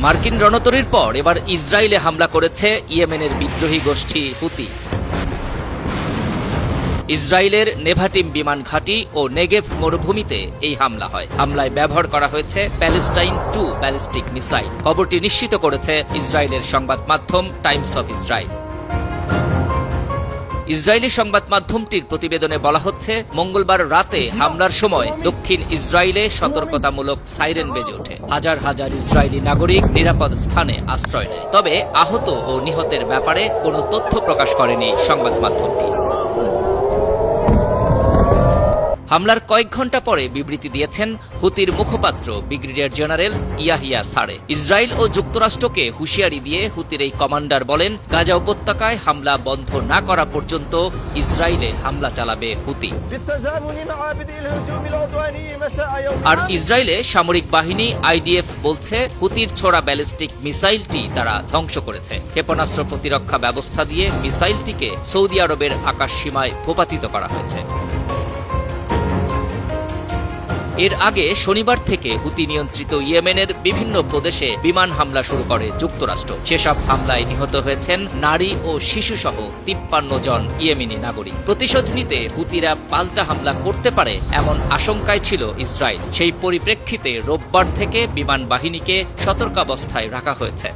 মার্কিন রণতরীর পর এবার ইসরায়েলে হামলা করেছে ইয়েমেনের বিদ্রোহী গোষ্ঠী হুতি। ইসরায়েলের নেভাটিম বিমান ঘাঁটি ও নেগেভ মরুভূমিতে এই হামলা হয়। হামলায় ব্যবহার করা হয়েছে প্যালেস্টাইন 2 ব্যালিস্টিক মিসাইল। খবরটি নিশ্চিত করেছে ইসরায়েলের সংবাদ মাধ্যম টাইমস অফ ইসরায়েল। ইসরায়েলি সংবাদ মাধ্যমটির প্রতিবেদনে বলা হচ্ছে, মঙ্গলবার রাতে হামলার সময় দক্ষিণ ইসরায়েলে সতর্কতামূলক সাইরেন বেজে ওঠে। হাজার হাজার ইসরায়েলি নাগরিক নিরাপদ স্থানে আশ্রয় নেয়। তবে আহত ও নিহতের ব্যাপারে কোনো তথ্য প্রকাশ করেনি সংবাদ মাধ্যমটি। হামলার কয়েক ঘণ্টা পরে বিবৃতি দিয়েছেন হুতির মুখপাত্র ব্রিগেডিয়ার জেনারেল ইয়াহিয়া সারে। ইসরায়েল ও যুক্তরাষ্ট্রকে হুঁশিয়ারি দিয়ে হুতির এই কমান্ডার বলেন, গাজা উপত্যকায় হামলা বন্ধ না করা পর্যন্ত ইসরায়েলে হামলা চালাবে হুতি। আর ইসরায়েলে সামরিক বাহিনী আইডিএফ বলছে, হুতির ছোড়া ব্যালিস্টিক মিসাইলটি তারা ধ্বংস করেছে। ক্ষেপণাস্ত্র প্রতিরক্ষা ব্যবস্থা দিয়ে মিসাইলটিকে সৌদি আরবের আকাশ সীমায় ভূপাতিত করা হয়েছে। এর আগে শনিবার থেকে হুতি নিয়ন্ত্রিত ইয়েমেনের বিভিন্ন প্রদেশে বিমান হামলা শুরু করে যুক্তরাষ্ট্র। সেসব হামলায় নিহত হয়েছেন নারী ও শিশুসহ 53 জন ইয়েমেনি নাগরিক। প্রতিশোধ নিতে হুতিরা পাল্টা হামলা করতে পারে এমন আশঙ্কায় ছিল ইসরায়েল। সেই পরিপ্রেক্ষিতে রোববার থেকে বিমান বাহিনীকে সতর্কাবস্থায় রাখা হয়েছে।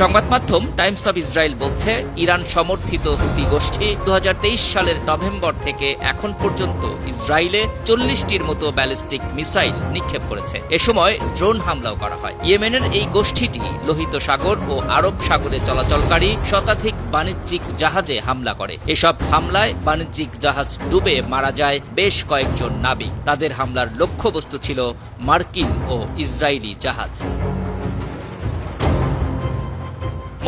সংবাদ মাধ্যম টাইমস অব ইসরায়েল বলছে, ইরান সমর্থিত হুতি গোষ্ঠী 2023 সালের নভেম্বর থেকে এখন পর্যন্ত ইসরায়েলে 40টির মতো ব্যালিস্টিক মিসাইল নিক্ষেপ করেছে। এ সময় ড্রোন হামলাও করা হয়। ইয়েমেনের এই গোষ্ঠীটি লোহিত সাগর ও আরব সাগরে চলাচলকারী শতাধিক বাণিজ্যিক জাহাজে হামলা করে। এসব হামলায় বাণিজ্যিক জাহাজ ডুবে মারা যায় বেশ কয়েকজন নাবিক। তাদের হামলার লক্ষ্যবস্তু ছিল মার্কিন ও ইসরায়েলি জাহাজ।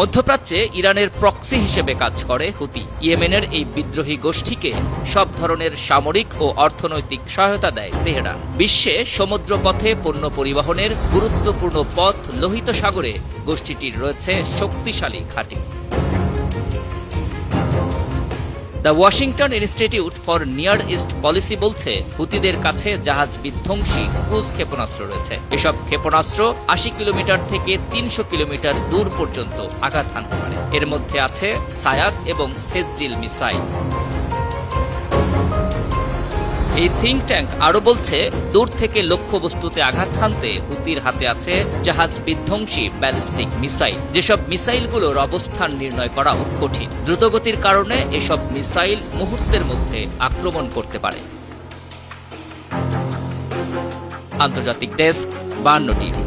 মধ্যপ্রাচ্যে ইরানের প্রক্সি হিসেবে কাজ করে হুতি। ইয়েমেনের এই বিদ্রোহী গোষ্ঠীকে সব ধরনের সামরিক ও অর্থনৈতিক সহায়তা দেয় তেহরান। বিশ্বে সমুদ্রপথে পণ্য পরিবহনের গুরুত্বপূর্ণ পথ লোহিত সাগরে গোষ্ঠীটির রয়েছে শক্তিশালী ঘাঁটি। The Washington institute for near east policy বলছে, হুতিদের কাছে জাহাজ বিধ্বংসী ক্রুজ ক্ষেপণাস্ত্র রয়েছে। এসব ক্ষেপণাস্ত্র 80 কিলোমিটার থেকে 300 কিলোমিটার দূর পর্যন্ত আঘাত হানতে পারে। এর মধ্যে আছে সায়াদ এবং সেজ্জিল মিসাইল। এই থিঙ্ক ট্যাঙ্ক আরও বলছে, দূর থেকে লক্ষ্যবস্তুতে আঘাত হানতে হুতির হাতে আছে জাহাজ বিধ্বংসী ব্যালিস্টিক মিসাইল। যেসব মিসাইলগুলোর অবস্থান নির্ণয় করাও কঠিন। দ্রুতগতির কারণে এসব মিসাইল মুহূর্তের মধ্যে আক্রমণ করতে পারে। আন্তর্জাতিক ডেস্ক 52 টিভি।